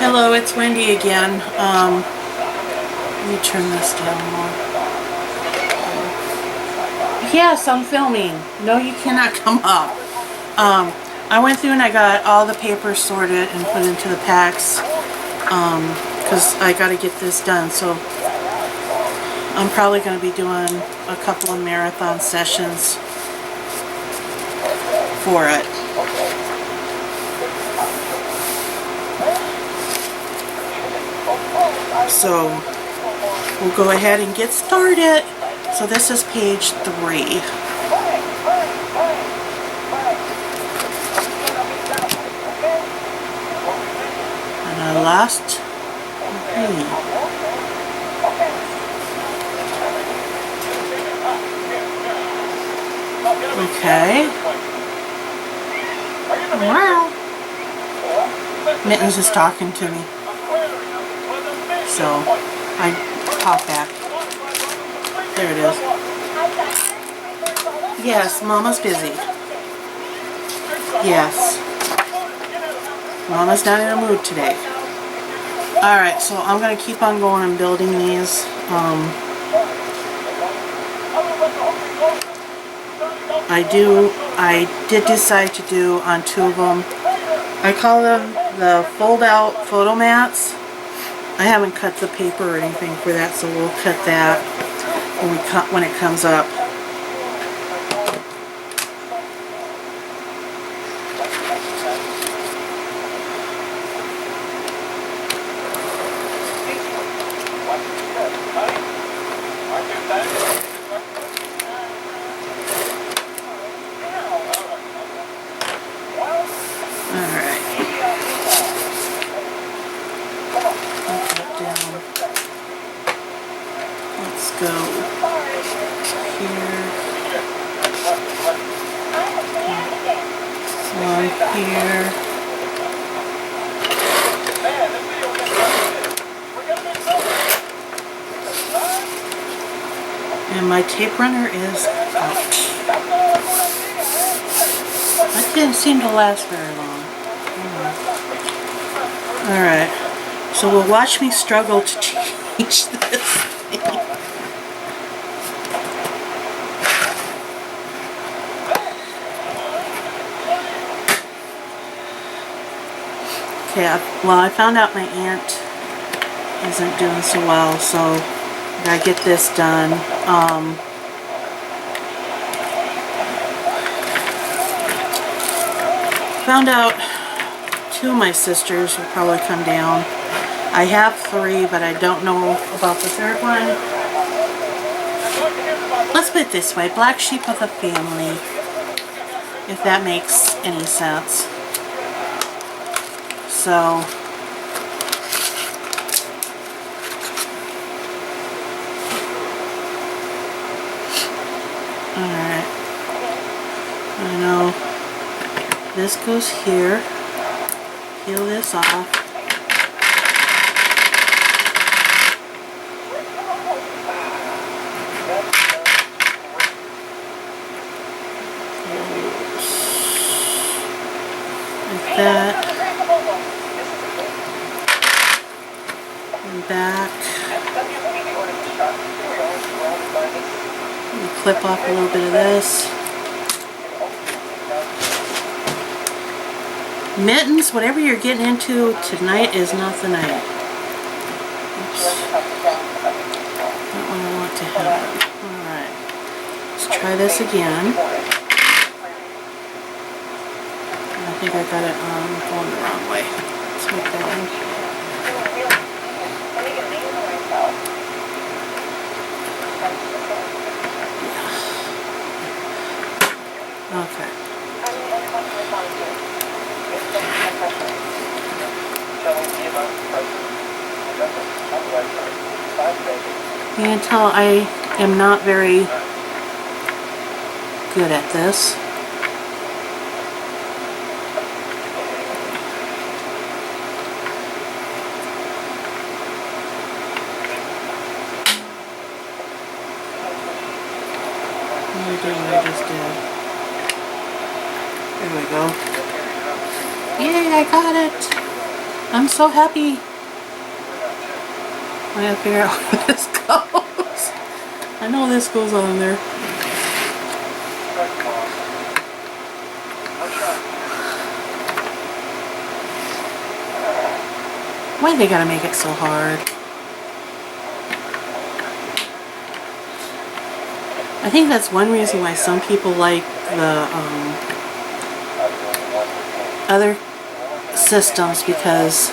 Hello, it's Wendy again. Let me turn this down more. Yes, I'm filming. No, you cannot come up. I went through and I got all the papers sorted and put into the packs because I got to get this done. So I'm probably going to be doing a couple of marathon sessions for it. So we'll go ahead and get started. So this is page 3. And I lost Okay. Wow. Mittens is talking to me. So I pop back. There it is. Yes, Mama's busy. Yes. Mama's not in a mood today. Alright, so I'm going to keep on going and building these. I did decide to do on 2 of them. I call them the fold-out photo mats. I haven't cut the paper or anything for that, so we'll cut that when it comes up. Go here, one here, and my tape runner is out. That didn't seem to last very long. Alright, so we'll watch me struggle to change this thing. Okay, well, I found out my aunt isn't doing so well, so I gotta get this done. Found out 2 of my sisters will probably come down. I have 3, but I don't know about the 3rd one. Let's put it this way, black sheep of the family, if that makes any sense. So, alright, I know this goes here, peel this off. Like that. Back. Clip off a little bit of this. Mittens, whatever you're getting into tonight is not the night. Oops. Not what I want to have. Alright. Let's try this again. I think I got it going the wrong way. Let's make that one. Okay. You can tell I am not very good at this. What I just did. There we go. Yay, I got it! I'm so happy. I gotta figure out where this goes. I know this goes on there. Why they gotta make it so hard? I think that's one reason why some people like the other systems, because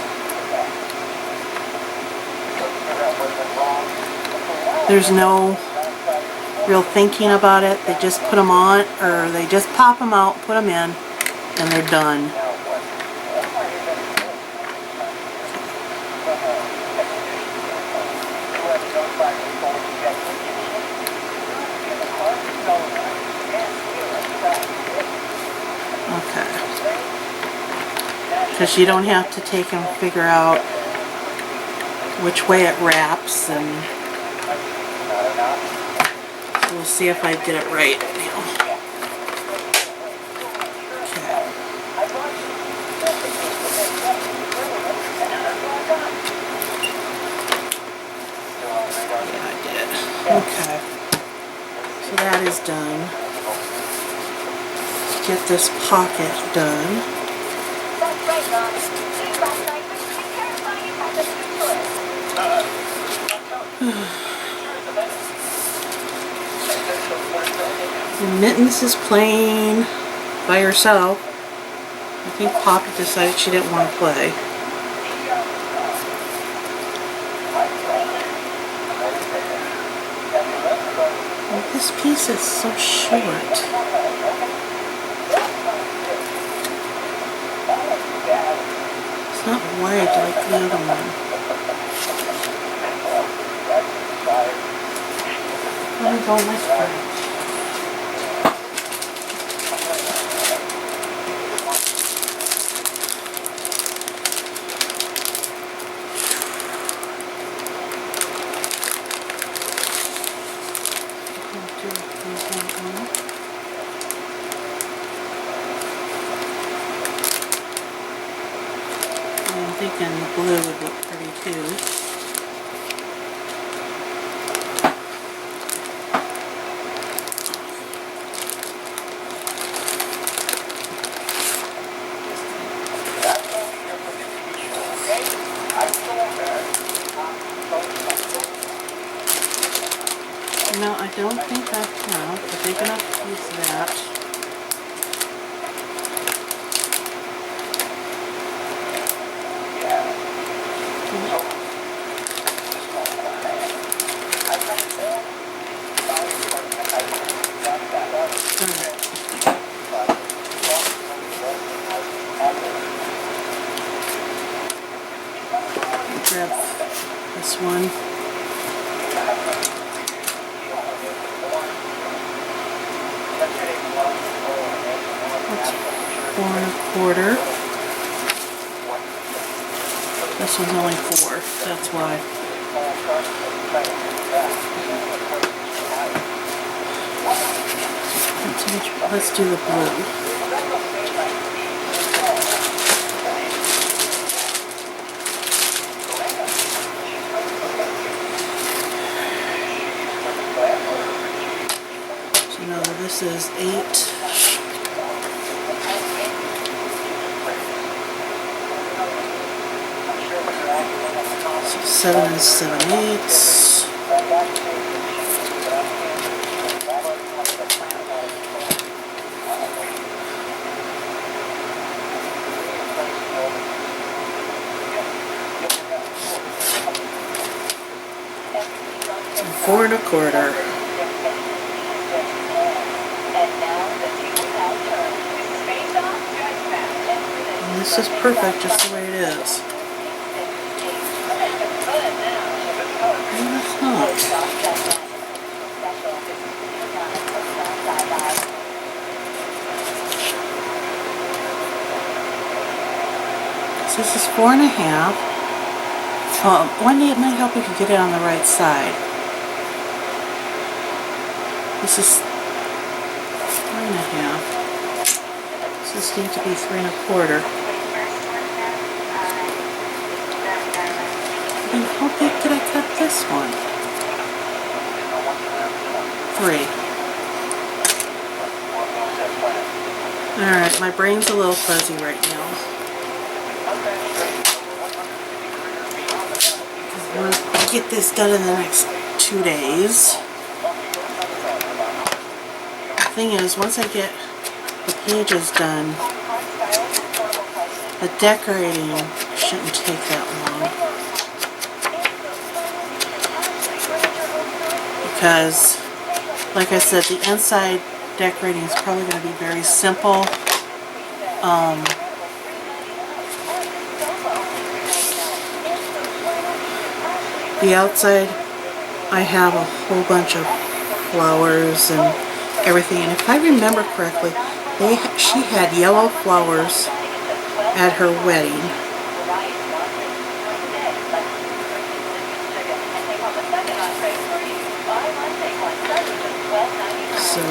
there's no real thinking about it. They just put them on, or they just pop them out, put them in, and they're done. Okay. Because you don't have to take and figure out which way it wraps, and so we'll see if I did it right now. Okay. Yeah, I did. Okay. So that is done. Let's get this pocket done. And Mittens is playing by herself. I think Poppy decided she didn't want to play. Well, this piece is so short. It's not wide like the other one. Let me go with my scratch. I'm thinking blue would look pretty too. No, I don't think I have a big enough piece of that. Grab this one. That's 4 1/4. This one's only 4, that's why. Let's do the blue. So now this is 8. So 7 is 7/8. And 4 1/4. And this is perfect just the way it is. And it's not. So this is 4 1/2. One day it might help if you get it on the right side. This is 3 1/2. So this needs to be 3 1/4. heck did I cut this one? 3. Alright, my brain's a little fuzzy right now. I want to get this done in the next 2 days. The thing is, once I get the pages done, the decorating shouldn't take that long. Because, like I said, the inside decorating is probably going to be very simple. The outside, I have a whole bunch of flowers and everything, and if I remember correctly, she had yellow flowers at her wedding. So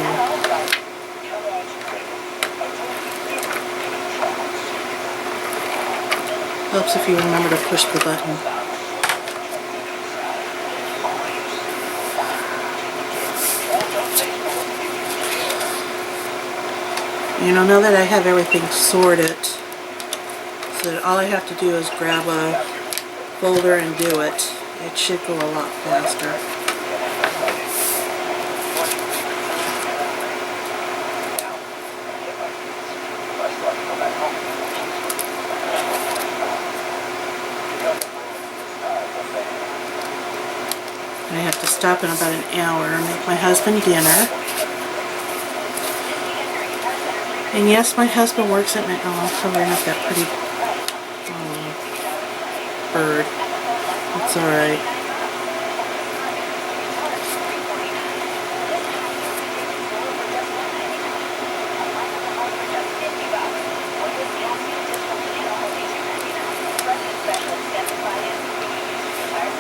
helps if you remember to push the button. You know, now that I have everything sorted, so that all I have to do is grab a folder and do it, it should go a lot faster. And I have to stop in about an hour and make my husband dinner. And yes, my husband works at McDonald's, covering up that pretty bird. It's alright.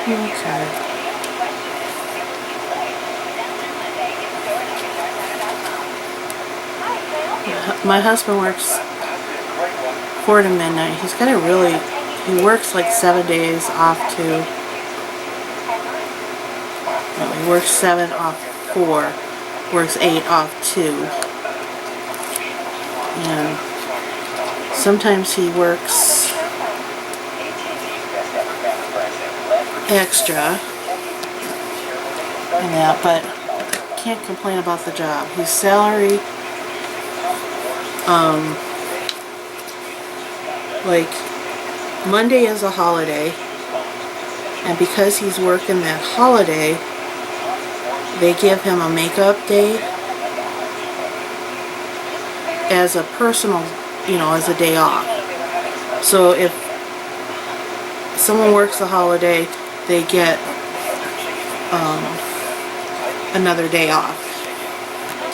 Okay. My husband works 4 to midnight. He's got a really, he works like 7 days off 2. No, he works 7 off 4, works 8 off 2. And sometimes he works extra and that, but can't complain about the job. His salary, like Monday is a holiday, and because he's working that holiday, they give him a makeup day as a personal, you know, as a day off. So if someone works a holiday, they get another day off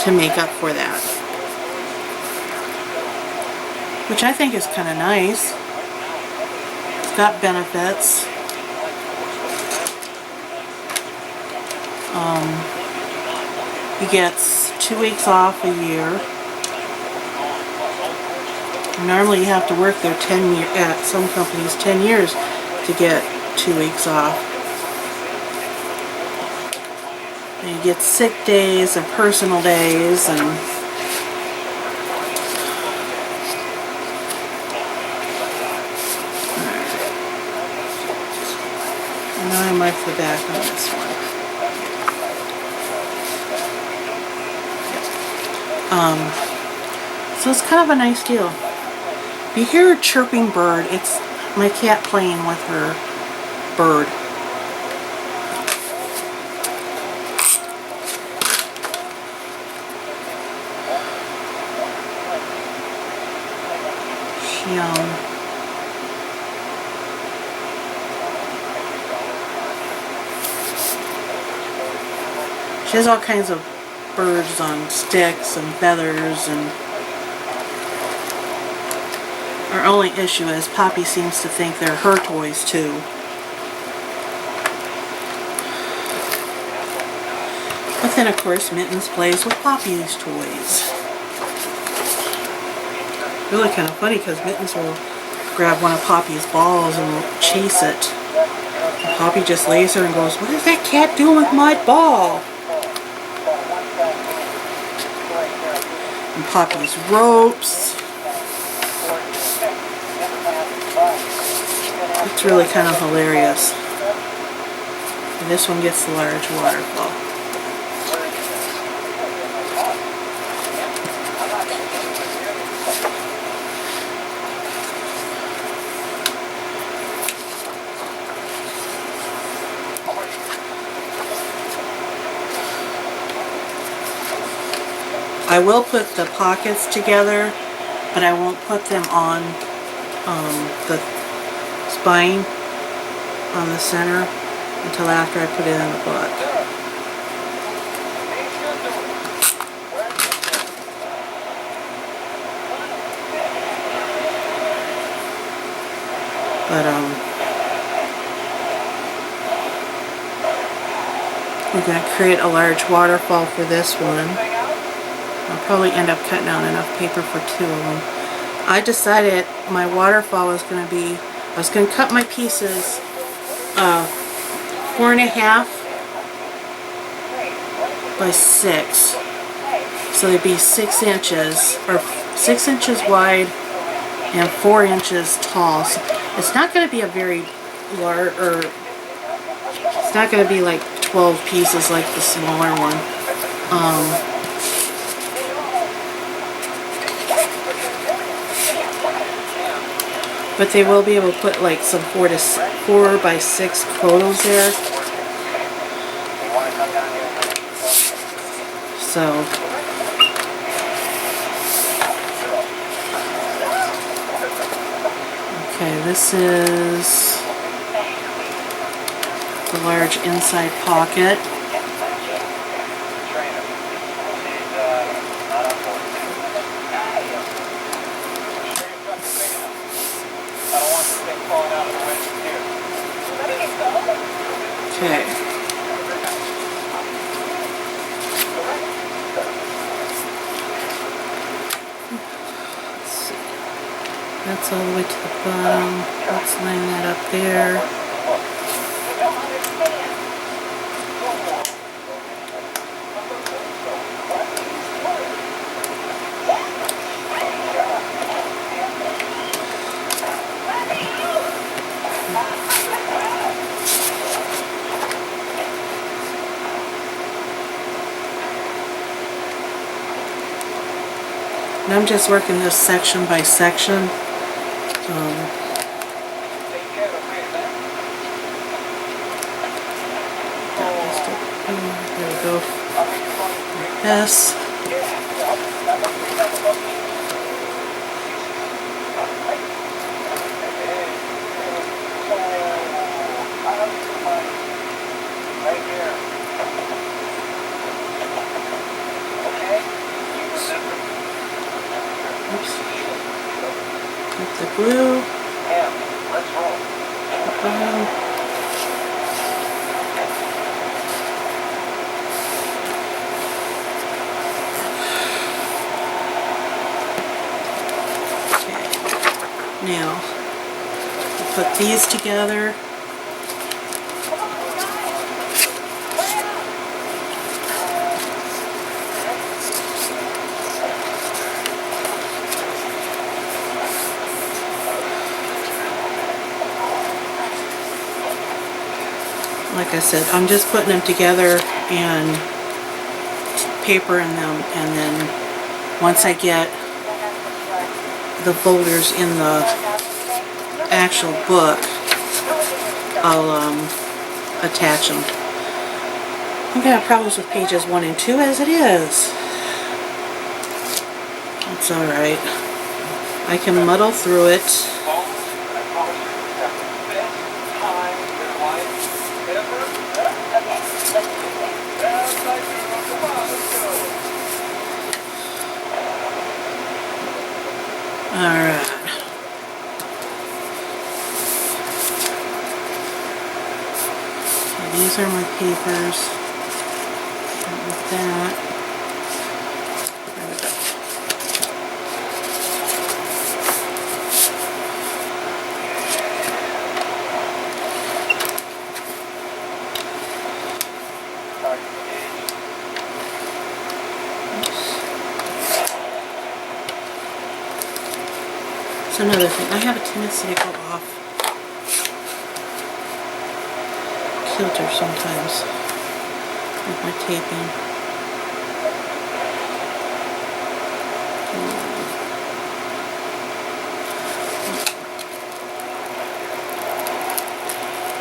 to make up for that, which I think is kind of nice. It's got benefits. He gets 2 weeks off a year. Normally you have to work there 10 years, at some companies 10 years to get 2 weeks off. And you get sick days and personal days, and now I mark the back on this one. So it's kind of a nice deal. If you hear a chirping bird, it's my cat playing with her bird. She has all kinds of birds on sticks and feathers, and our only issue is Poppy seems to think they're her toys too. But then of course Mittens plays with Poppy's toys. Really kind of funny because Mittens will grab one of Poppy's balls and chase it. And Poppy just lays there and goes, "What is that cat doing with my ball?" And Poppy's ropes. It's really kind of hilarious. And this one gets the large waterfall. I will put the pockets together, but I won't put them on the spine on the center until after I put it in the book. But we're going to create a large waterfall for this one. I'll probably end up cutting out enough paper for 2 of them. I decided my waterfall was going to be, I was going to cut my pieces 4.5 by 6. So they'd be 6 inches, or 6 inches wide and 4 inches tall. So it's not going to be a very large, or it's not going to be like 12 pieces like the smaller one. But they will be able to put like some 4 by 6 photos there. So okay, this is the large inside pocket. Okay. Let's see. That's all the way to the bottom. Let's line that up there. And I'm just working this section by section. There we go. Like this. With the glue. Let's roll. Okay. Now, we'll put these together. Like I said, I'm just putting them together and papering them, and then once I get the folders in the actual book, I'll attach them. I'm gonna have problems with pages 1 and 2 as it is. It's alright. I can muddle through it. Alright. So these are my papers. Start with that. There we go. That's another thing. I have a tendency to go off kilter sometimes with my taping.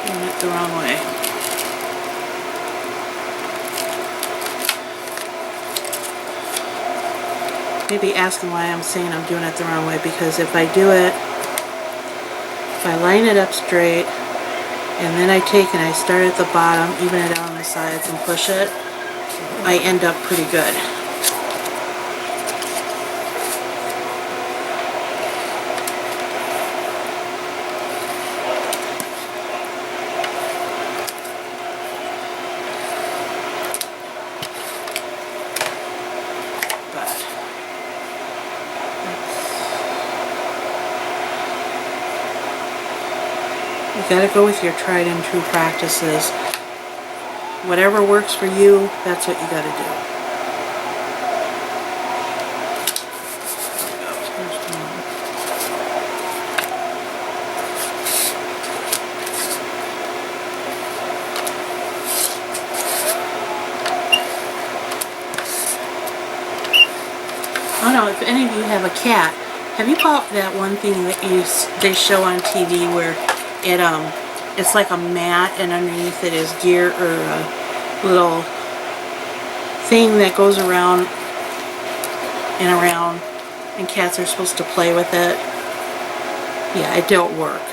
Doing it the wrong way. Maybe asking why I'm saying I'm doing it the wrong way, because if I do it, if I line it up straight and then I take and I start at the bottom, even it out on the sides and push it, I end up pretty good. You gotta go with your tried and true practices. Whatever works for you, that's what you gotta do. I don't know if any of you have a cat. Have you bought that one thing that they show on TV where it's like a mat and underneath it is gear or a little thing that goes around and around, and cats are supposed to play with it? Yeah, it don't work.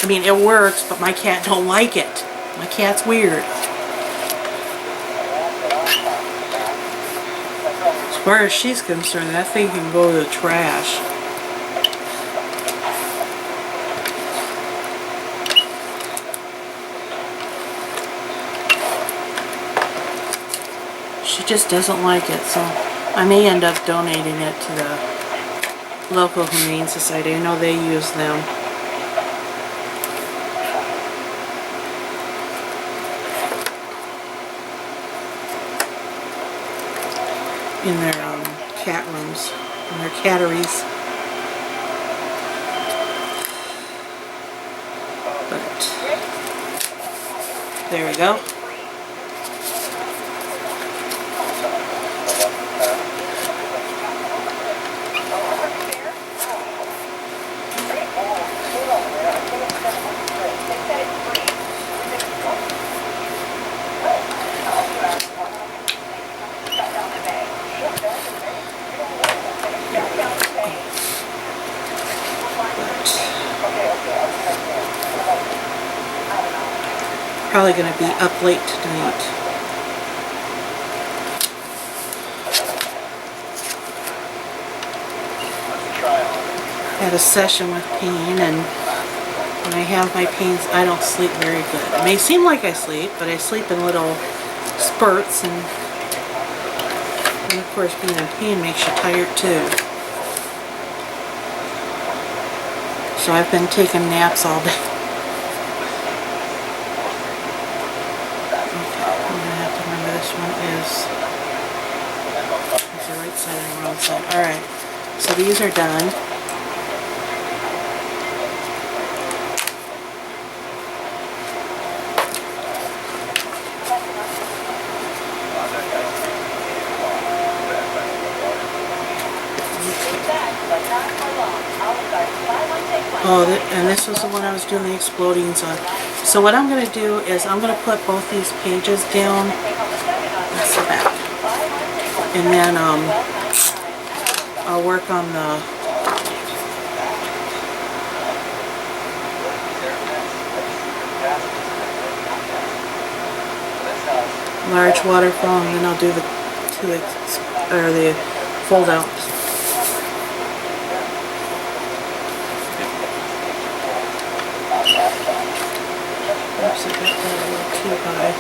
I mean, it works, but my cat don't like it. My cat's weird. As far as she's concerned, that thing can go to the trash. She just doesn't like it, so I may end up donating it to the local Humane Society. I know they use them. In their cat rooms, in their catteries. But there we go. Probably going to be up late tonight. Had a session with pain, and when I have my pains, I don't sleep very good. It may seem like I sleep, but I sleep in little spurts, and of course being in pain makes you tired too. So I've been taking naps all day. This one is the right side and the wrong side. Alright, so these are done. Oh, and this was the one I was doing the explodings on. So what I'm going to do is I'm going to put both these pages down. That's the back. And then I'll work on the large waterfall, and then I'll do the the fold outs. Oops, I got that a little too high.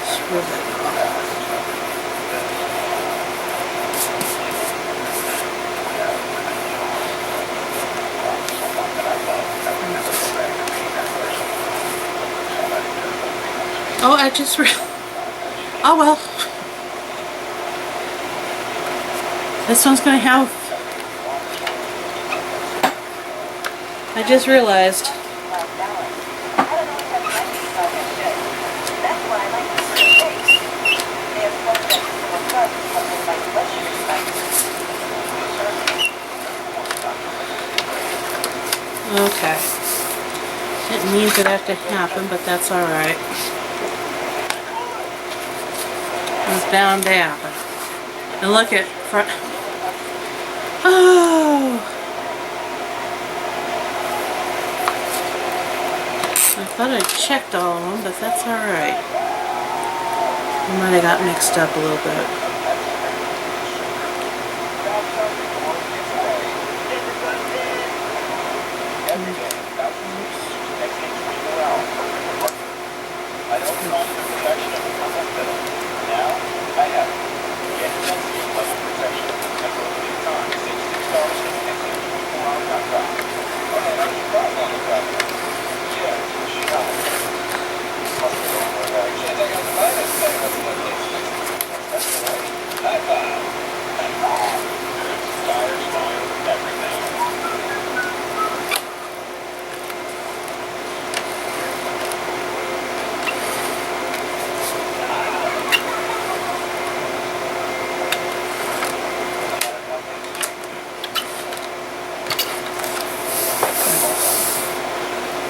Just rub that off. Oh, oh well. This one's gonna have... I just realized. Okay. Didn't mean for that to happen, but that's alright. It was bound to happen. And look at front. Oh! I thought I checked all of them, but that's alright. I might have got mixed up a little bit.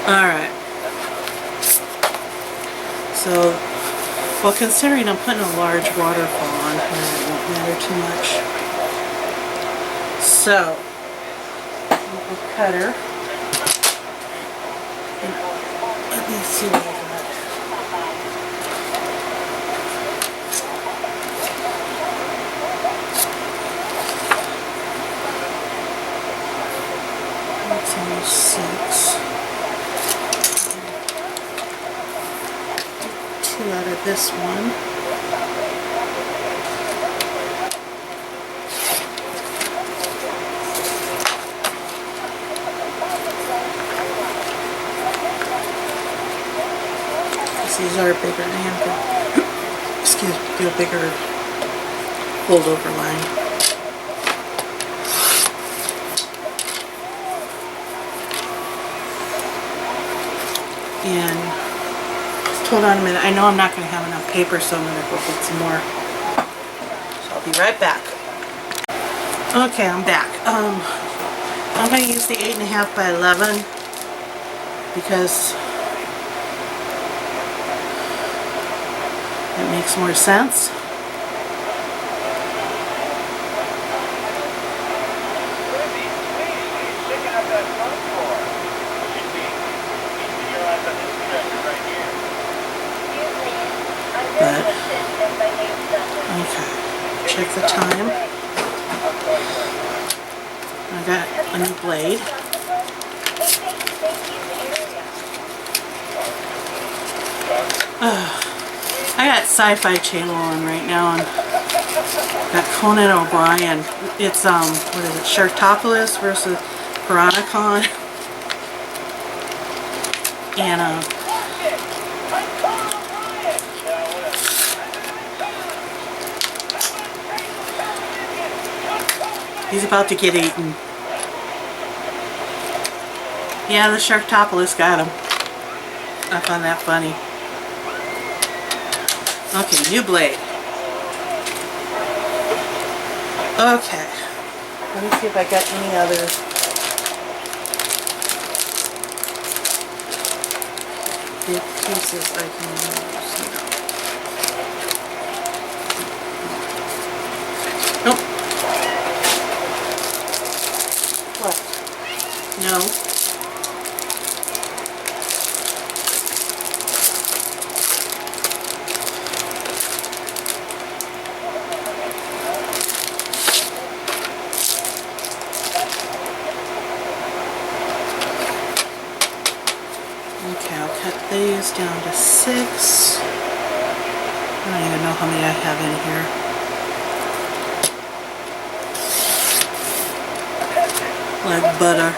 Alright. So, well, considering I'm putting a large waterfall on here, it won't matter too much. So, a cutter. Let me see what I got. That's only 6. 2 out of this one. These are bigger and excuse me, get a bigger holdover line. And just hold on a minute. I know I'm not going to have enough paper, so I'm going to go get some more. So I'll be right back. Okay, I'm back. I'm going to use the 8.5 by 11 because it makes more sense. But, okay, check the time. I got a new blade. I got Sci-Fi Channel on right now, and got Conan O'Brien. It's what is it, Sharktopolis versus Piranhacon, and he's about to get eaten. Yeah, the Sharktopolis got him. I found that funny. Okay, new blade. Okay. Let me see if I got any other big pieces I can use. Nope. What? No. Okay, I'll cut these down to 6. I don't even know how many I have in here. Like butter.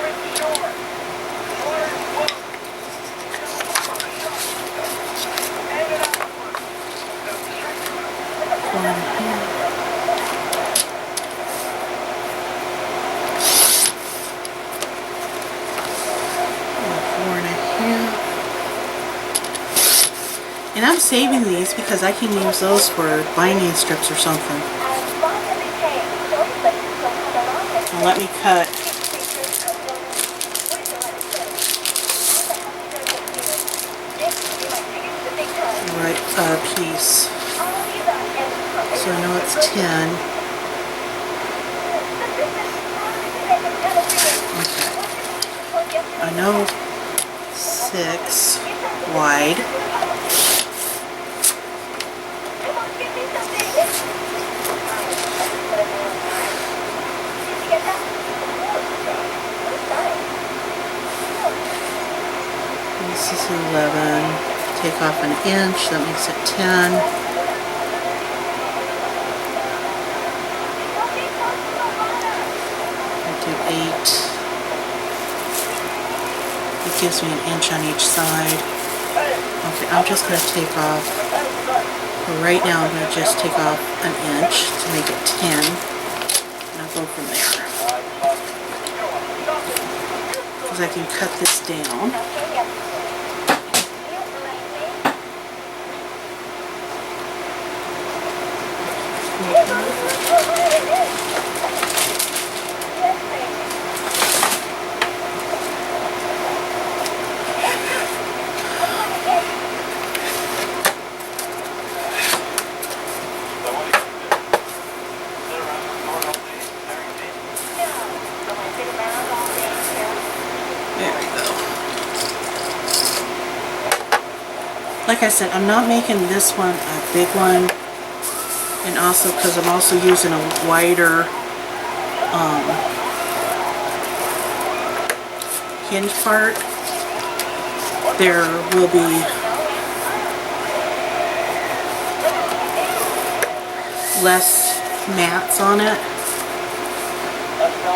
I'm saving these because I can use those for binding strips or something. Now let me cut right piece. So I know it's 10. Okay. I know 6 wide. This is 11. Take off an inch, that makes it 10. I do 8. It gives me an inch on each side. Okay, I'm just going to take off, for right now I'm going to just take off an inch to make it 10. And I'll go from there. Because I can cut this down. Like I said, I'm not making this one a big one, and also because I'm also using a wider hinge part, there will be less mats on it.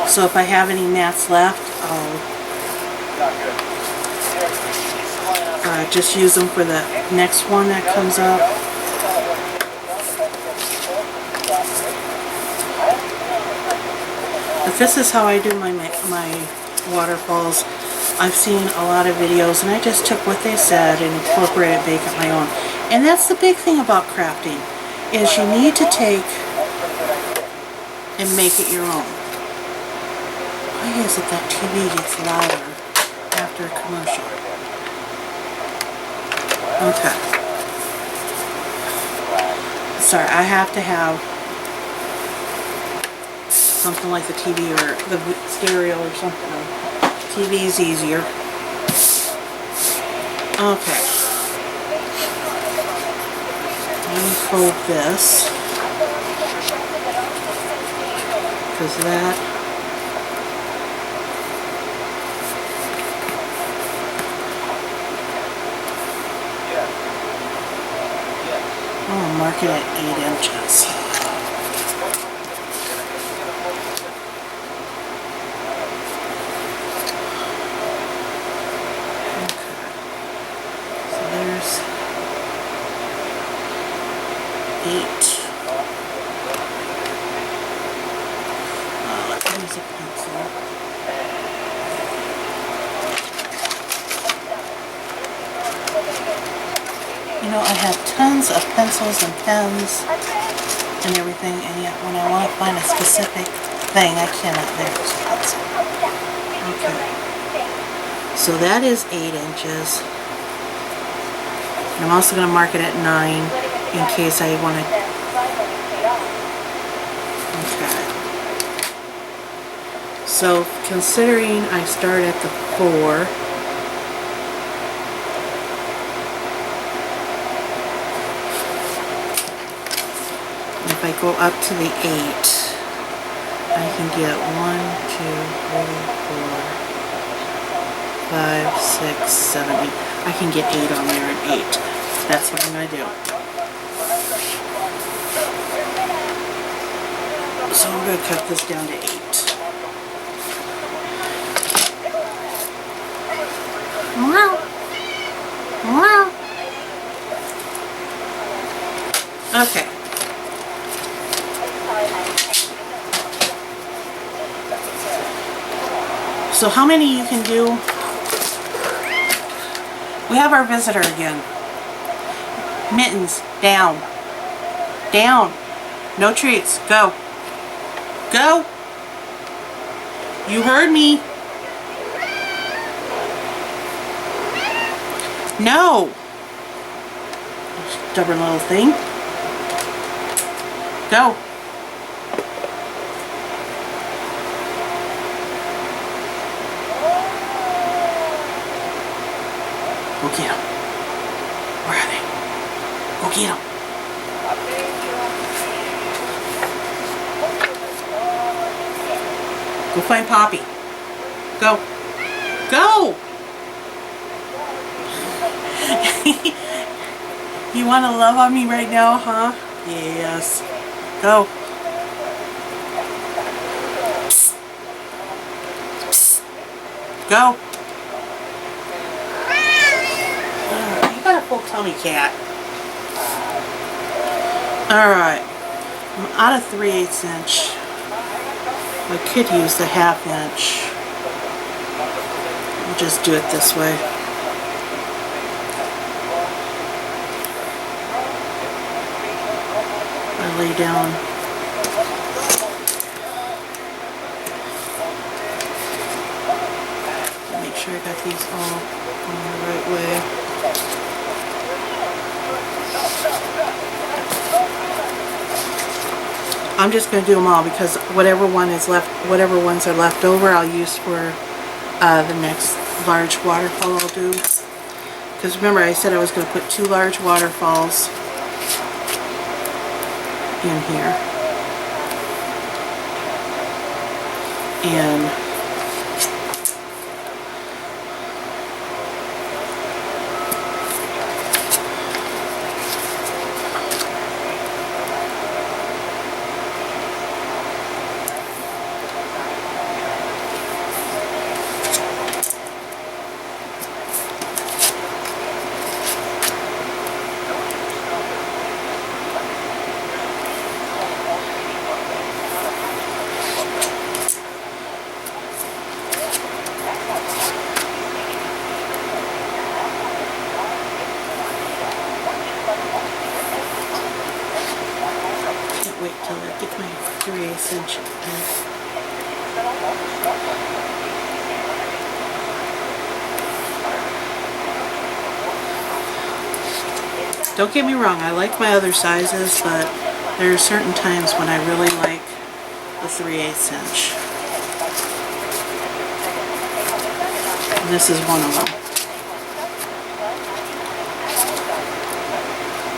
So if I have any mats left, I'll just use them for the next one that comes up. If this is how I do my waterfalls, I've seen a lot of videos and I just took what they said and incorporated, make it my own. And that's the big thing about crafting, is you need to take and make it your own. Why is it that TV gets louder after a commercial? Okay. Sorry, I have to have something like the TV or the stereo or something. TV is easier. Okay. Let me fold this. Because that... I'll mark it at 8 inches. Okay. So there's 8. Let's use a pencil. You know, I have tons of pencils and pens and everything, and yet when I want to find a specific thing, I cannot. There's a pencil. Okay. So that is 8 inches. And I'm also going to mark it at 9 in case I want to... Okay. So considering I start at the 4, if I go up to the 8, I can get 1, 2, 3, 4, 5, 6, 7, 8. I can get 8 on there and 8. That's what I'm going to do. So I'm going to cut this down to 8. Wow. Wow. Okay. So how many you can do? We have our visitor again. Mittens, down. Down. No treats. Go. Go. You heard me. No. Stubborn little thing. Go. Go get them. Where are they? Go get them. Go find Poppy. Go. Go! You want to love on me right now, huh? Yes. Go. Psst. Psst. Go. You got a full tummy, cat. Alright. I'm out of 3/8 inch. I could use the 1/2 inch. I'll just do it this way. I lay down. Make sure I got these all going the right way. I'm just going to do them all because whatever one is left, whatever ones are left over, I'll use for the next large waterfall I'll do. Because remember, I said I was going to put 2 large waterfalls in here. And wait till I get my 3/8 inch in. Don't get me wrong, I like my other sizes, but there are certain times when I really like the 3/8 inch. And this is one of them.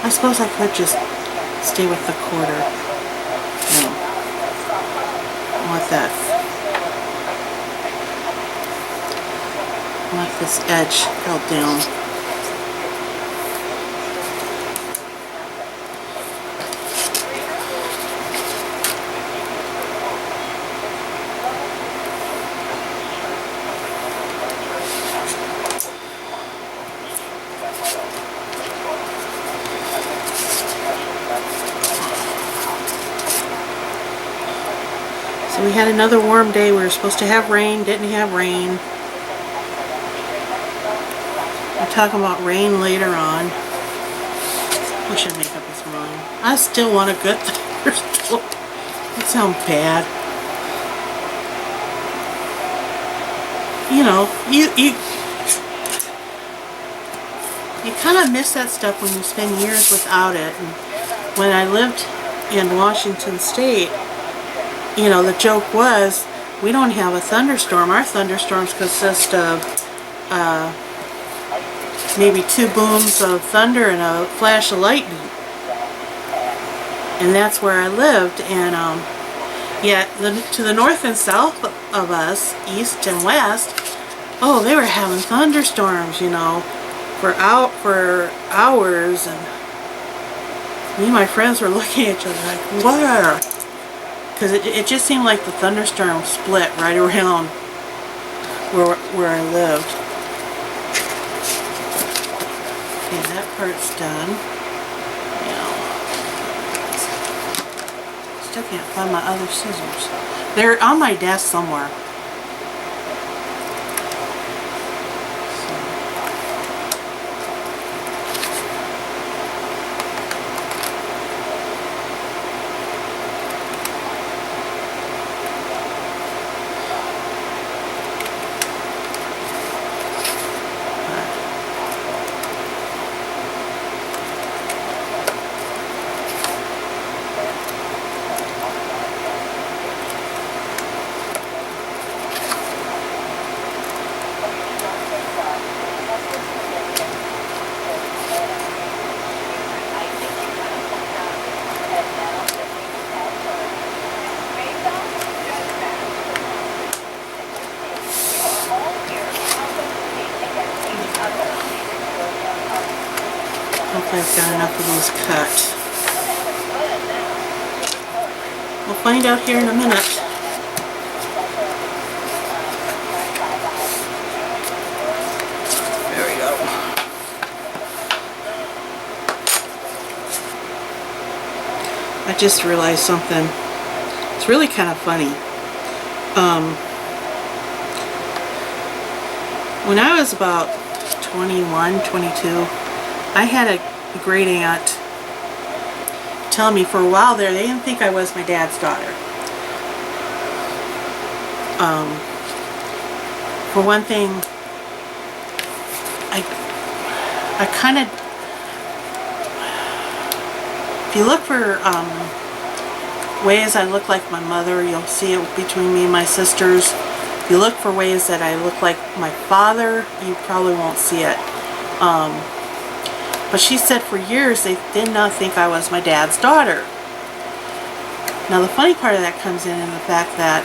I suppose I could just stay with the 1/4. No. I want that. I want this edge held down. So we had another warm day. We were supposed to have rain, didn't have rain. We're talking about rain later on. Wish your makeup is wrong. I still want a good thunderstorm. That sounds bad. You know, you kind of miss that stuff when you spend years without it. And when I lived in Washington State, you know, the joke was, we don't have a thunderstorm. Our thunderstorms consist of maybe 2 booms of thunder and a flash of lightning. And that's where I lived. And yet, to the north and south of us, east and west, oh, they were having thunderstorms, you know, for hours. And me and my friends were looking at each other like, where? Because it just seemed like the thunderstorm split right around where I lived. Okay, that part's done. Now, still can't find my other scissors. They're on my desk somewhere. if I've got enough of these cut. We'll find out here in a minute. There we go. I just realized something. It's really kind of funny. When I was about 21, 22, I had a great aunt tell me for a while there they didn't think I was my dad's daughter. For one thing, I kind of, if you look for ways I look like my mother, you'll see it between me and my sisters. If you look for ways that I look like my father, you probably won't see it. But she said for years they did not think I was my dad's daughter. Now the funny part of that comes in the fact that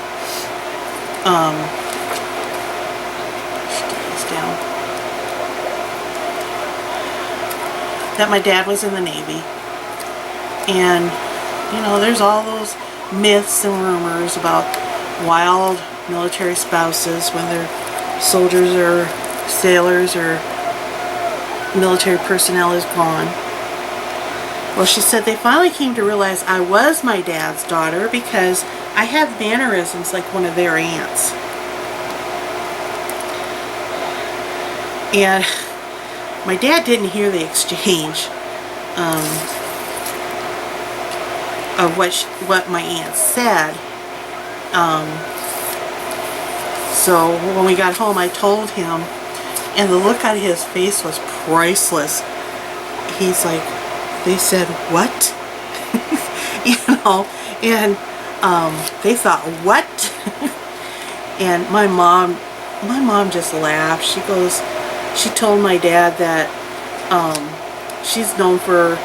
that my dad was in the Navy, and you know, there's all those myths and rumors about wild military spouses, whether soldiers or sailors or military personnel is gone. Well, she said they finally came to realize I was my dad's daughter because I have mannerisms like one of their aunts. And my dad didn't hear the exchange of what my aunt said. So when we got home, I told him, and the look on his face was priceless. He's like, they said, what? You know, and they thought, what? And my mom just laughed. She goes, she told my dad that she's known for,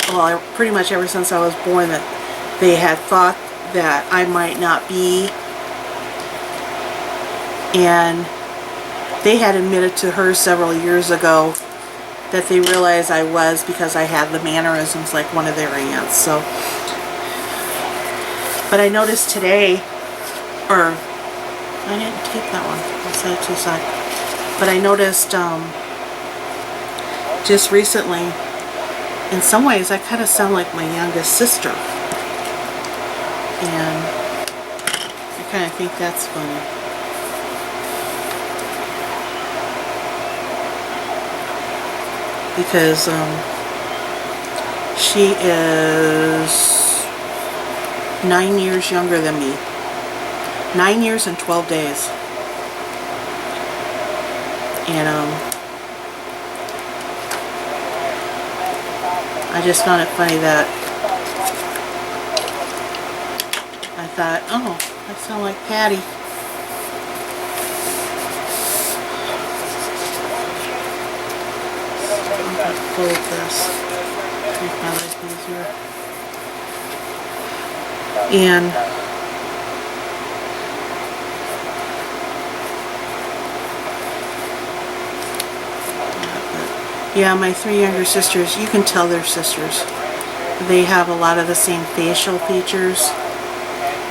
well, pretty much ever since I was born, that they had thought that I might not be, and they had admitted to her several years ago that they realized I was because I had the mannerisms like one of their aunts. So, but I noticed today, or I didn't take that one, I'll set it to the side, but I noticed just recently, in some ways I kind of sound like my youngest sister, and I kind of think that's funny. Because she is 9 years younger than me. 9 years and 12 days. And I just found it funny that I thought, oh, I sound like Patty. Fold this, make my life easier. And yeah, my 3 younger sisters, you can tell they're sisters. They have a lot of the same facial features,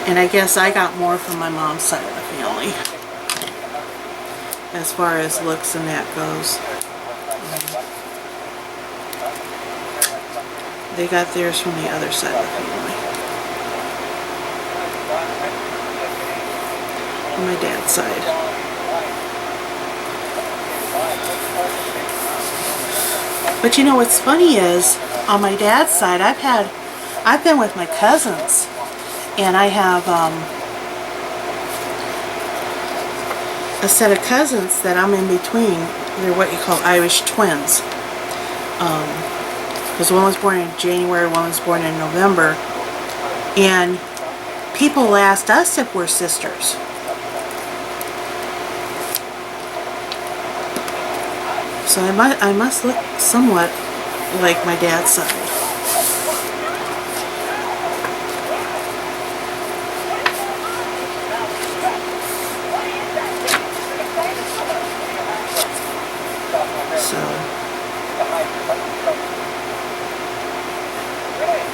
and I guess I got more from my mom's side of the family as far as looks and that goes. They got theirs from the other side of the family. On my dad's side. But you know what's funny is, on my dad's side, I've been with my cousins, and I have a set of cousins that I'm in between. They're what you call Irish twins. Because one was born in January, one was born in November, and people asked us if we're sisters. So I must look somewhat like my dad's side.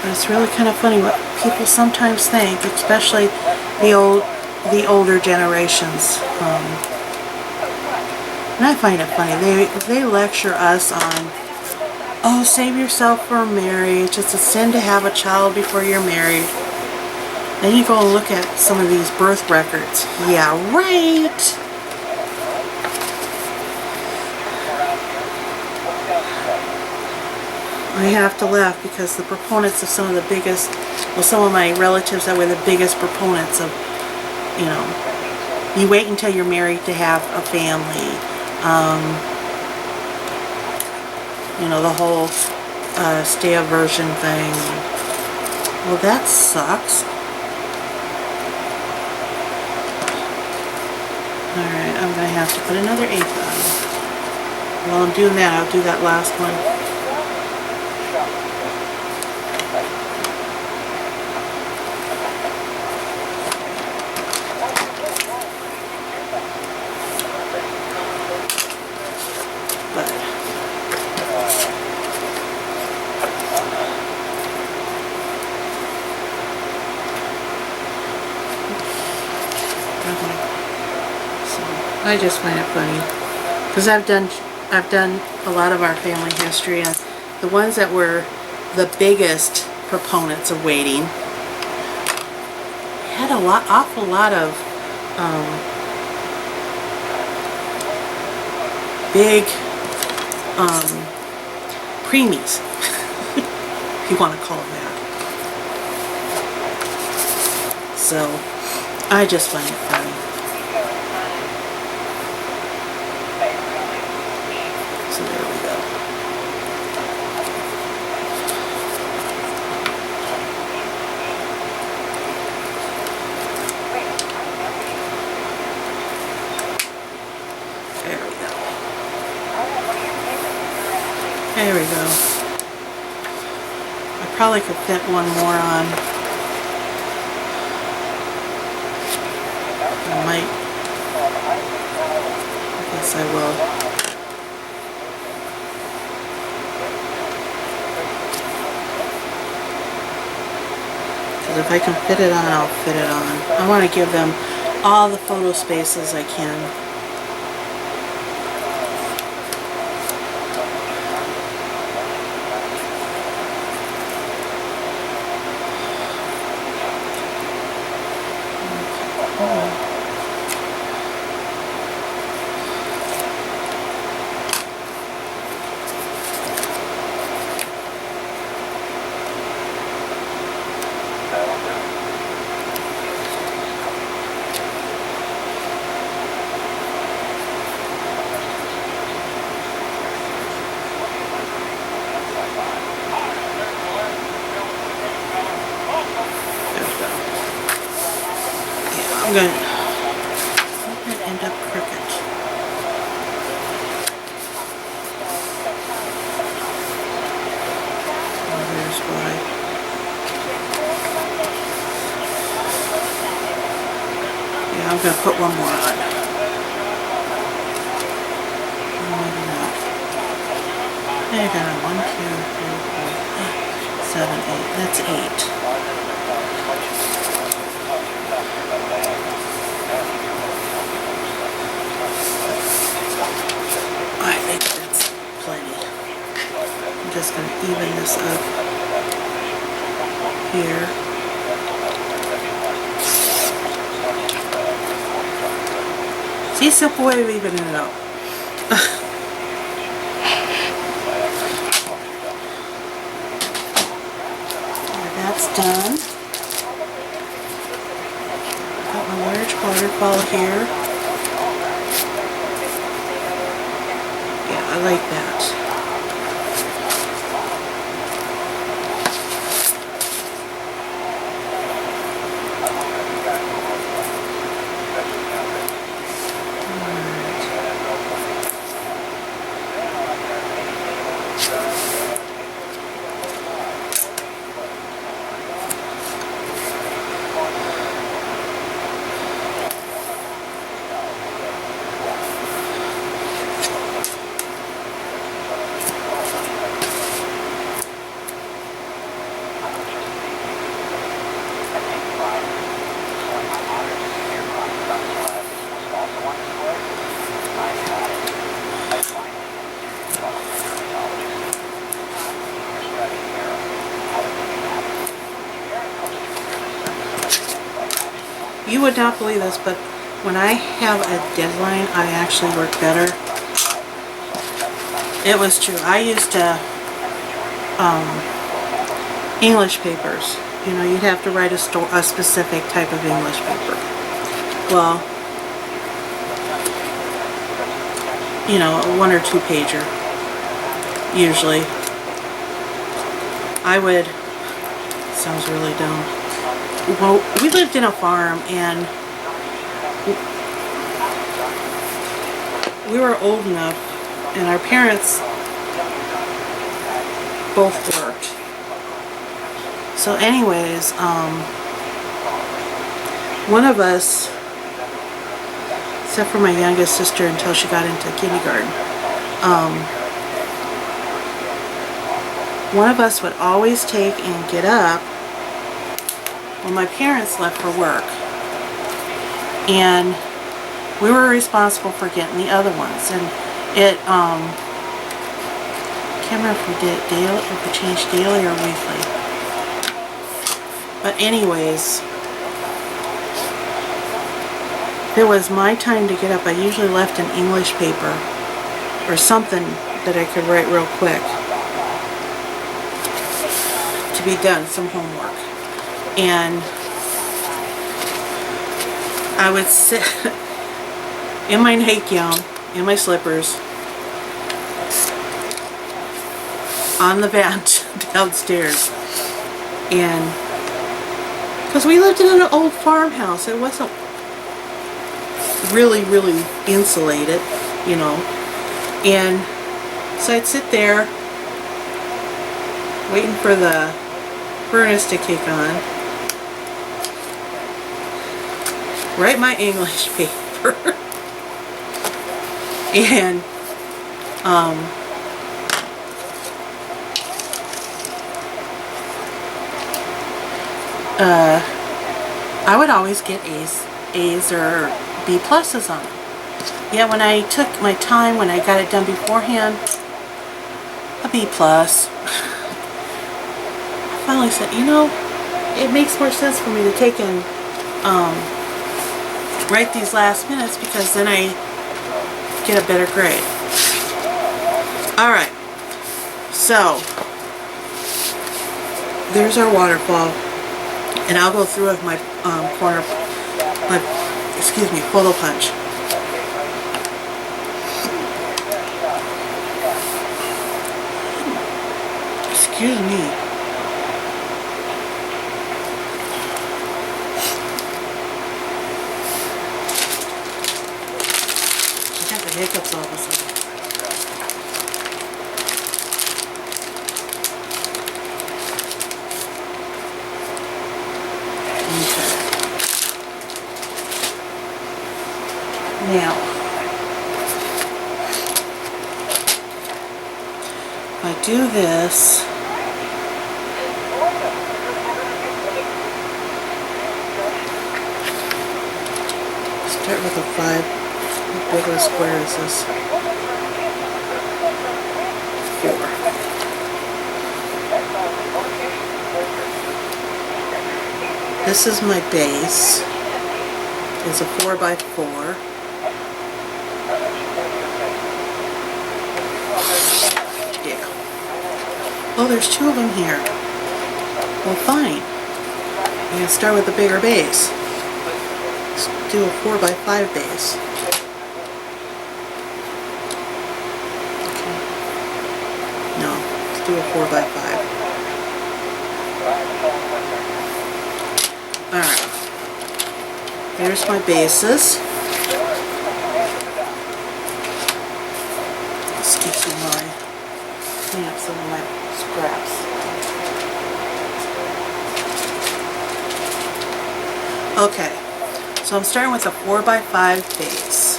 But it's really kind of funny what people sometimes think, especially the older generations. And I find it funny. They lecture us on, oh, save yourself for marriage. It's a sin to have a child before you're married. Then you go and look at some of these birth records. Yeah, right. I have to laugh because the proponents of some of the biggest, well, some of my relatives that were the biggest proponents of, you know, you wait until you're married to have a family. You know, the whole stay a virgin thing. Well, that sucks. Alright, I'm going to have to put another eighth on. While I'm doing that, I'll do that last one. I just find it funny because I've done a lot of our family history, and the ones that were the biggest proponents of waiting had awful lot of big preemies, if you want to call them that. So I just find it funny. So there we go. There we go. There we go. I probably could fit one more on. I might. I guess I will. If I can fit it on, I'll fit it on. I want to give them all the photo spaces I can. I'm going to end up crooked. Oh, there's why. Yeah, I'm going to put one more on. Maybe not. There you go. 1, 2, 3, 4, 5, 7, 8. That's 8. I think that's plenty. I'm just going to even this up here. See, simple way of evening it up. That's done. Got my large waterfall here. I like that. you would not believe this, but when I have a deadline, I actually work better. It was true. I used to, English papers. You know, you'd have to write a specific type of English paper. Well, you know, a 1 or 2 pager, usually. I would, sounds really dumb. Well, we lived in a farm and we were old enough and our parents both worked. So anyways, one of us, except for my youngest sister until she got into kindergarten, one of us would always take and get up when my parents left for work. And we were responsible for getting the other ones. And it, I can't remember if we did it daily, if we changed daily or weekly. But anyways, if it was my time to get up, I usually left an English paper or something that I could write real quick to be done, some homework. And I would sit in my nightgown, in my slippers, on the bench downstairs. And because we lived in an old farmhouse, it wasn't really insulated, you know. And so I'd sit there waiting for the furnace to kick on, write my English paper, and I would always get A's or B pluses on it. Yeah, when I took my time, when I got it done beforehand, a B plus. I finally said, you know, it makes more sense for me to take and write these last minutes because then I get a better grade. Alright, so there's our waterfall, and I'll go through with my photo punch. Excuse me. I got the hiccups all of a sudden. Okay. Now, if I do this, start with a 5. How big of a square is this? 4. This is my base. It's a 4x4. Yeah. Oh, there's 2 of them here. Well, fine. I'm going to start with the bigger base. Let's do a 4x5 base. Okay. No, let's do a 4x5. Alright. There's my bases. Let's get some more. Clean up some of my scraps. Okay, so I'm starting with a 4x5 base.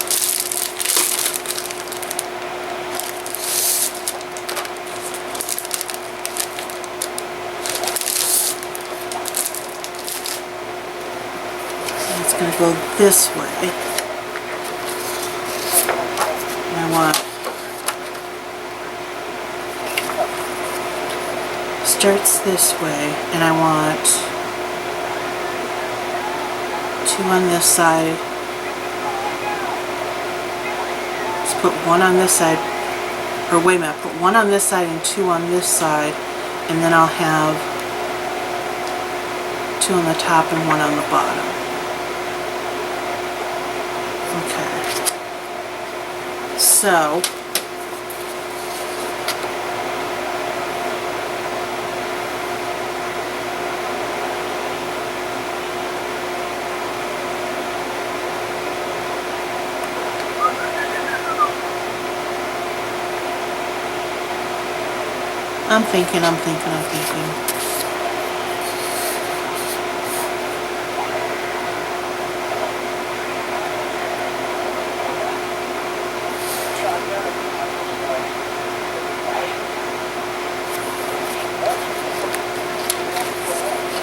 And it's going to go this way. And I want starts this way, and I want 2 2 on this side. Let's put 1 on this side, or wait a minute, put 1 on this side and 2 on this side, and then I'll have 2 on the top and 1 on the bottom. Okay. So, I'm thinking.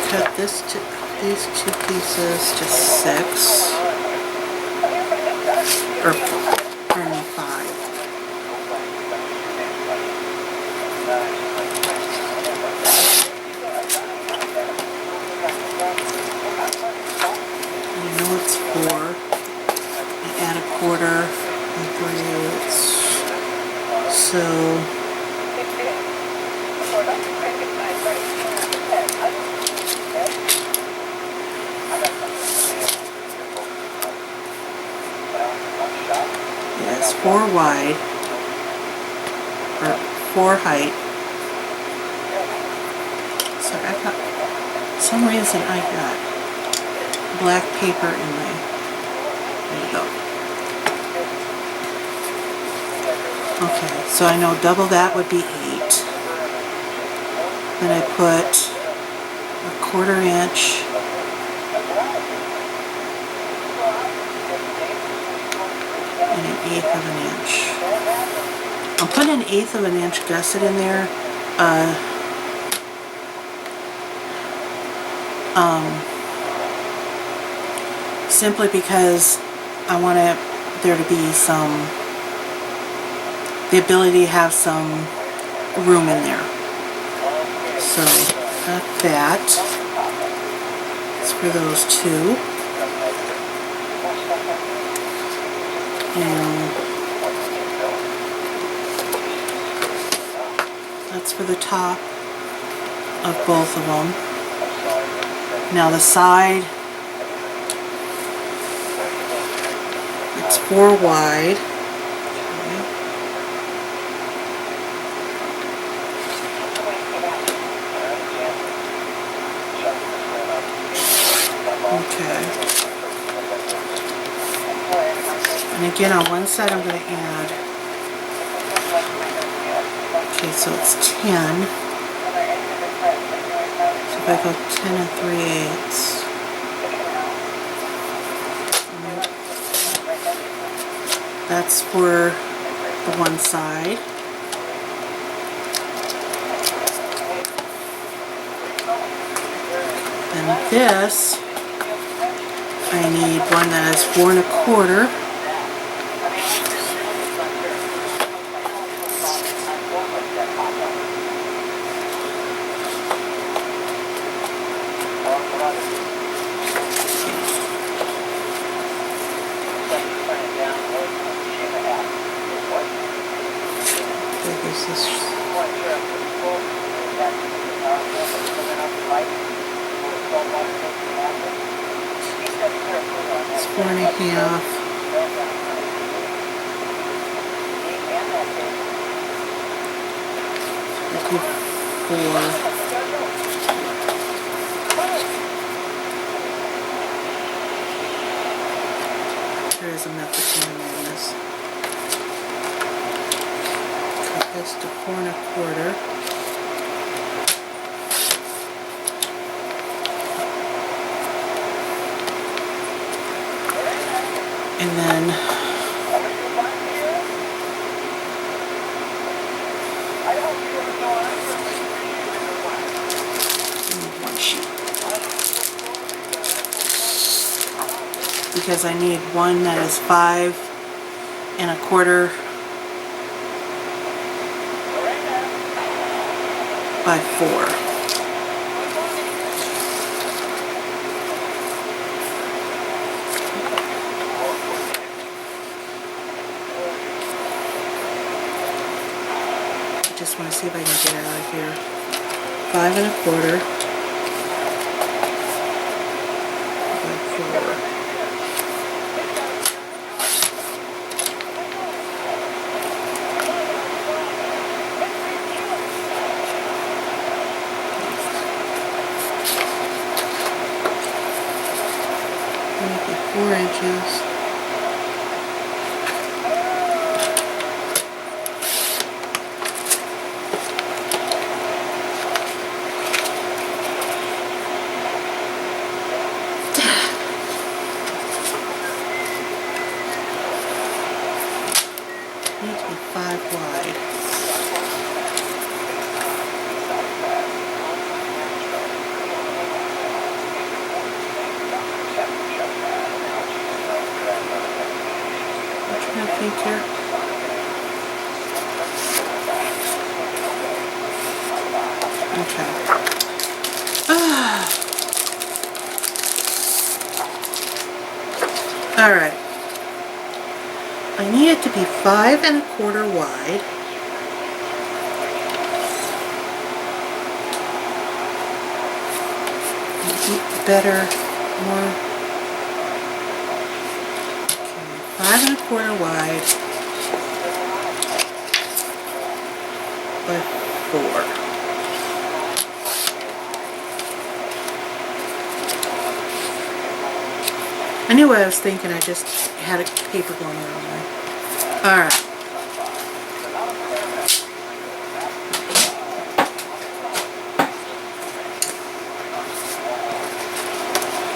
Cut these 2 pieces to 6, or 5. It's 4. I add a quarter and 3/8. So yeah, it's 4 wide, or 4 height. So I got, for some reason I got black paper in my, there you go. Okay, so I know double that would be 8. Then I put a 1/4 inch and 1/8 of an inch. I'll put an 1/8 of an inch gusset in there. Simply because I want there to be the ability to have some room in there. So got that. It's for those 2. And that's for the top of both of them. Now the side, it's 4 wide. Okay. And again, on one side I'm going to add, okay, so it's 10. So if I go 10 and 3/8, that's for the one side. And this, I need one that is 4 1/4. It's 4 1/2. Let's do 4. There is a method to this. Cut this to 4 1/4. And then one sheet, because I need one that is 5 1/4 by 4. just want to see if I can get out of here. 5 1/4 by 4. Maybe 4 inches. Needs to be 5 wide. What you gonna think here? Okay. All right. I need it to be 5 1/4 wide. Better, more. Okay, 5 1/4 wide by 4. I knew what I was thinking, I just had a paper going the wrong way. Alright.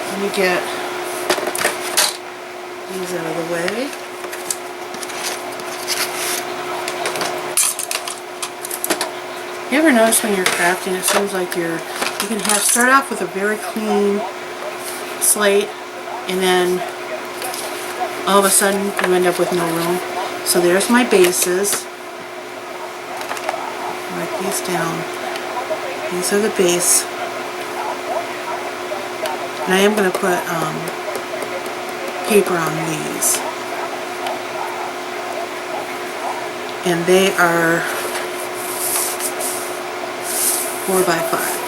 Let me get these out of the way. You ever notice when you're crafting, it seems like you can start off with a very clean slate, and then all of a sudden you end up with no room. So there's my bases. Write these down. These are the base. And I am going to put paper on these. And they are 4 by 5.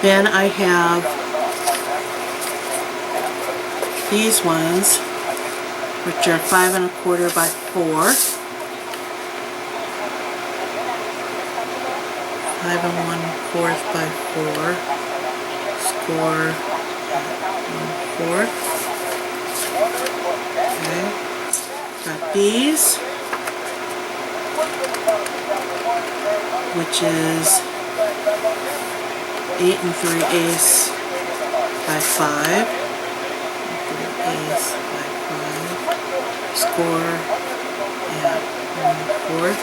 Then I have these ones, which are 5 1/4 by 4. 5 1/4 by 4. Score at 1/4. Okay. Got these, which is 8 3/8 by 5. 3/8 by 5. Score at 1/4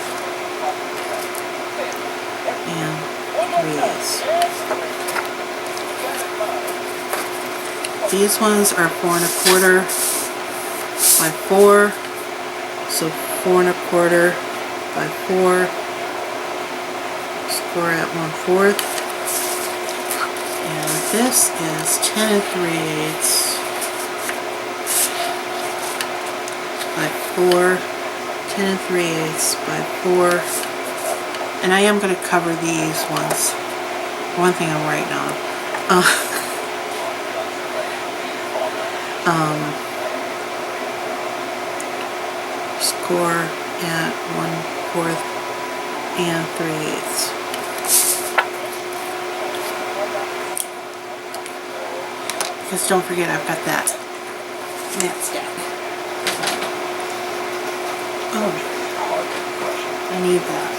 and 3/8. These ones are 4 1/4 by 4. So 4 1/4 by 4. Score at 1/4. And this is 10 3/8 by 4, 10 3/8 by 4, and I am going to cover these ones. One thing I'm writing on. Score at 1/4 and 3/8. Because don't forget, I've got that stack. Oh, I need that.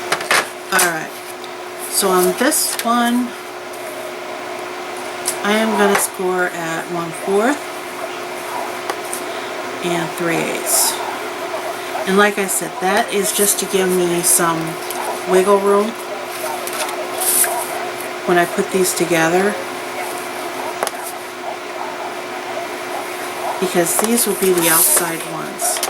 Alright, so on this one, I am going to score at 1/4 and 3/8. And like I said, that is just to give me some wiggle room when I put these together. Because these will be the outside ones.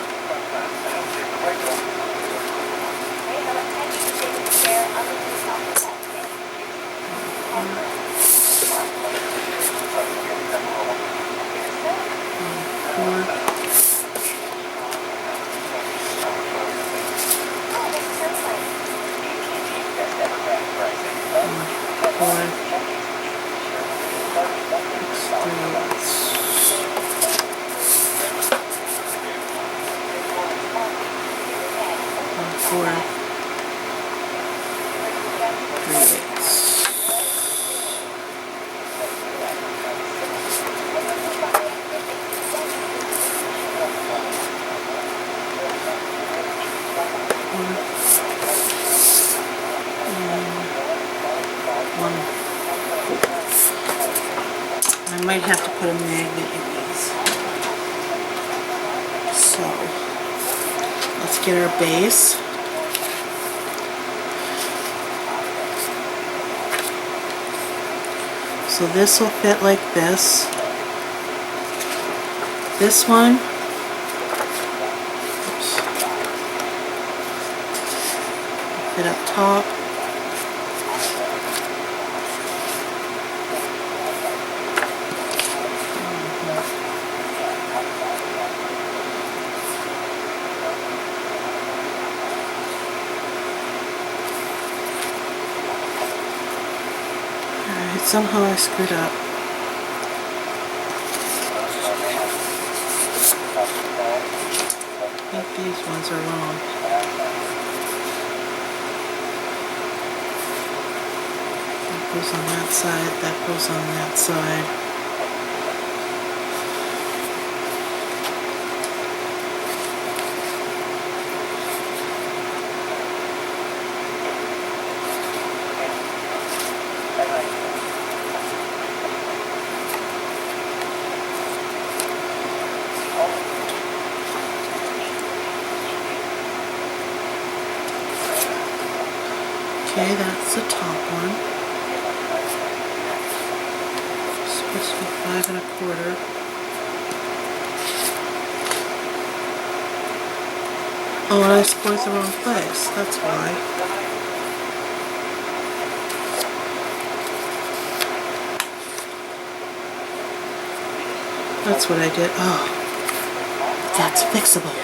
I might have to put a magnet in these. So, let's get our base. So this will fit like this. This one, oops, fit up top. Somehow I screwed up. I think these ones are wrong. That goes on that side, that goes on that side. Okay, that's the top one. It's supposed to be 5 1/4. Oh, and I scored the wrong place. That's why. That's what I did. Oh, that's fixable.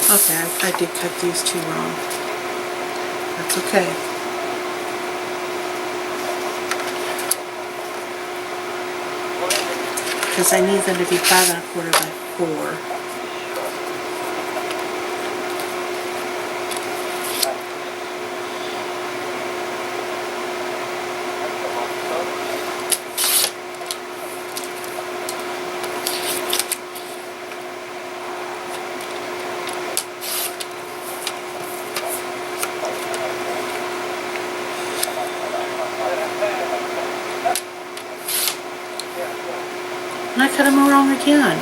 Okay, I did cut these two wrong. That's okay. Because I need them to be 5 1/4 by 4. And I cut them wrong again.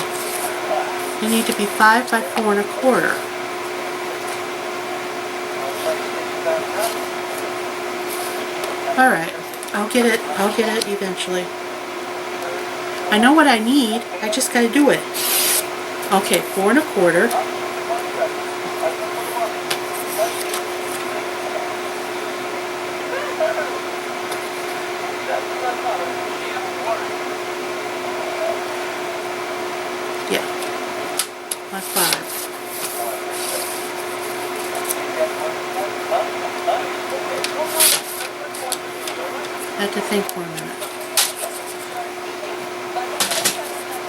You need to be 5 by 4 1/4. Alright, I'll get it eventually. I know what I need, I just gotta do it. Okay, 4 1/4. Yeah, by 5. I had to think for a minute.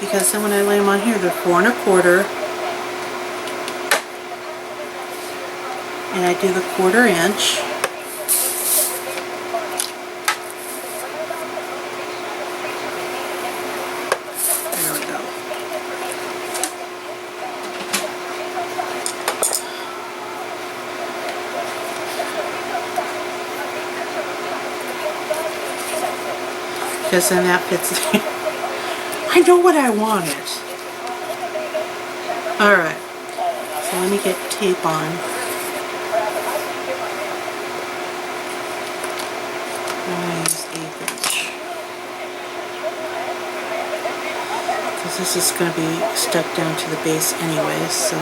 Because then when I lay them on here, they're 4 1/4. And I do the 1/4 inch. There we go. Because then that fits. I know what I wanted. Alright, so let me get tape on. I'm going to use 1/8 inch. Because this is going to be stuck down to the base anyways, so.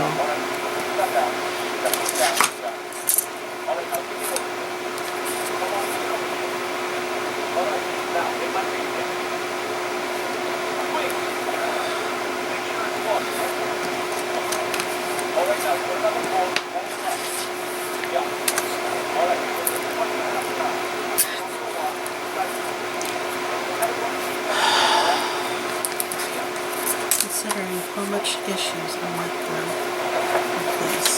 Considering how much issues I went through with this.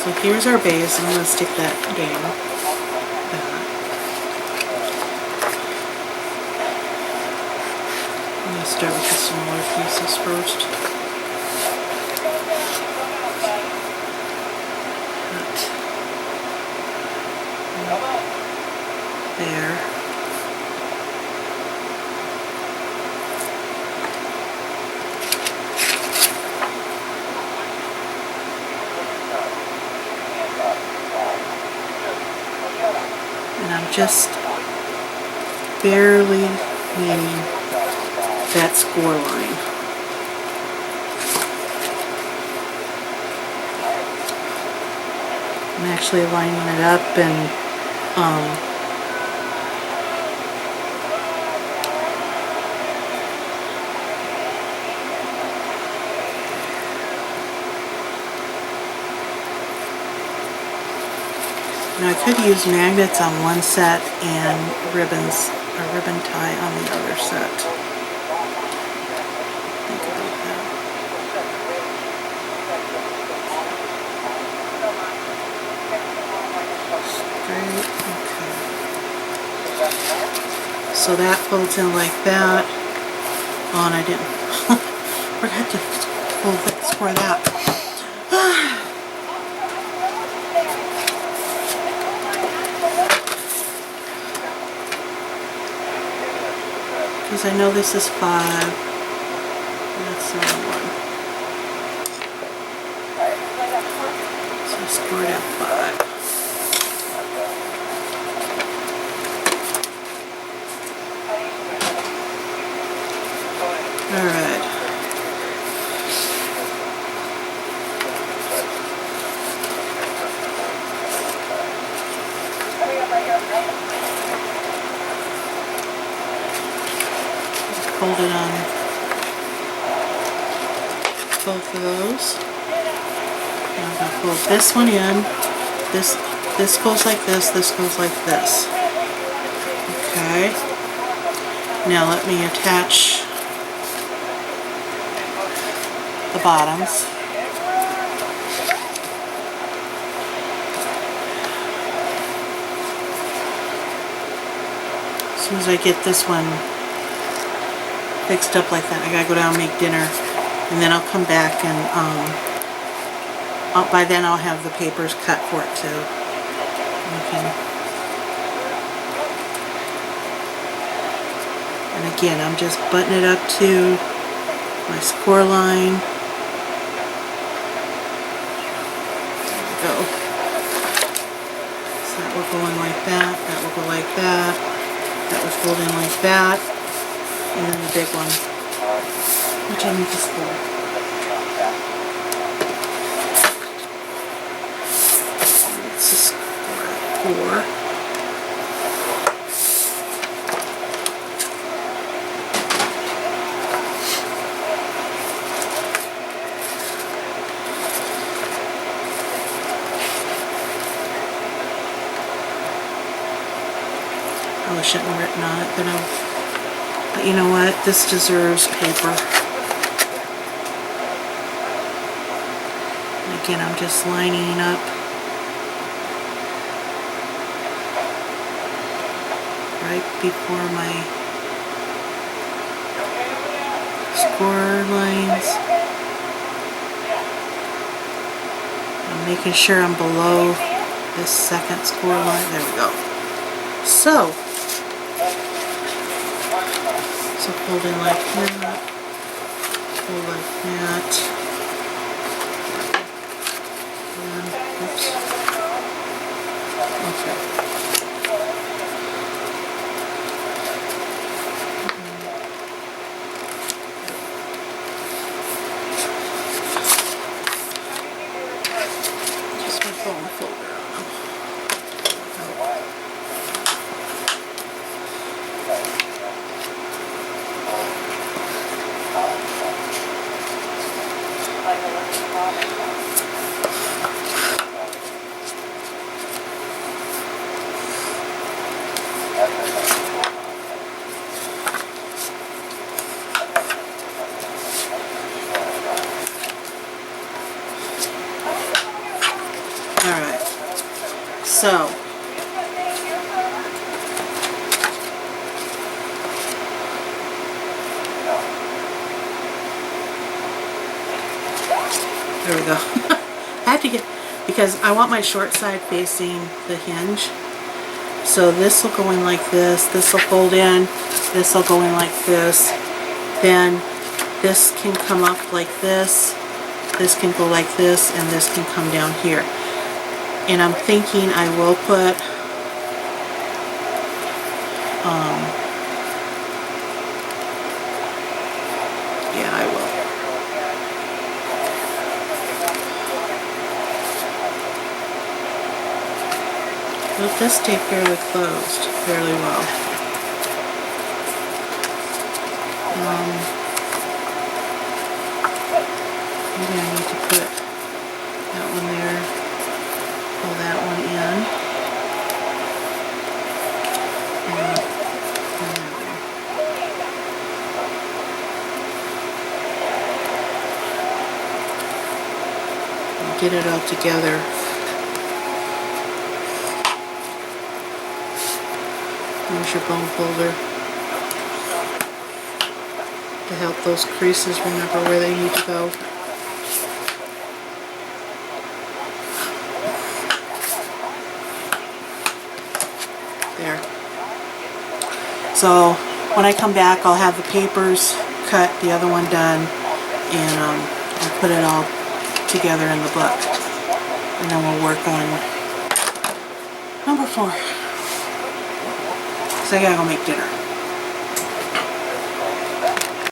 So here's our base. I'm going to stick that down. I'm going to start with the smaller pieces first. There. And I'm just barely meeting that score line. I'm actually lining it up and now I could use magnets on one set and ribbons, a ribbon tie on the other set. Think about that. Straight, okay. So that folds in like that. Oh, and I didn't. Forgot to fold that, square that. Because I know this is 5. That's only 1. So score it at 5. Alright. Fold it on both of those. And I'm going to fold this one in. This goes like this goes like this. Okay. Now let me attach the bottoms. As soon as I get this one fixed up like that, I gotta go down and make dinner, and then I'll come back and by then I'll have the papers cut for it too. Okay. And again, I'm just buttoning it up to my score line. There we go. So that will go in like that. That will go like that. That will fold in like that. And then the big one, which I need to score. Let's just score at 4. Probably shouldn't have written on it, but you know what? This deserves paper. And again, I'm just lining up right before my score lines. I'm making sure I'm below this second score line. There we go. So fold in like that, fold like that, and, oops, okay. Just my phone folder on them. So, there we go. I had to get, because I want my short side facing the hinge. So this will go in like this will fold in, this will go in like this, then this can come up like this can go like this, and this can come down here. And I'm thinking I will put yeah, I will. Well, it does stay fairly closed, fairly well. Maybe I need to put that one there, pull that one in, and get it all together. Here's your bone folder to help those creases remember where they need to go. There. So when I come back, I'll have the papers cut, the other one done, and I'll put it all together in the book. And then we'll work on number 4. So I gotta go make dinner.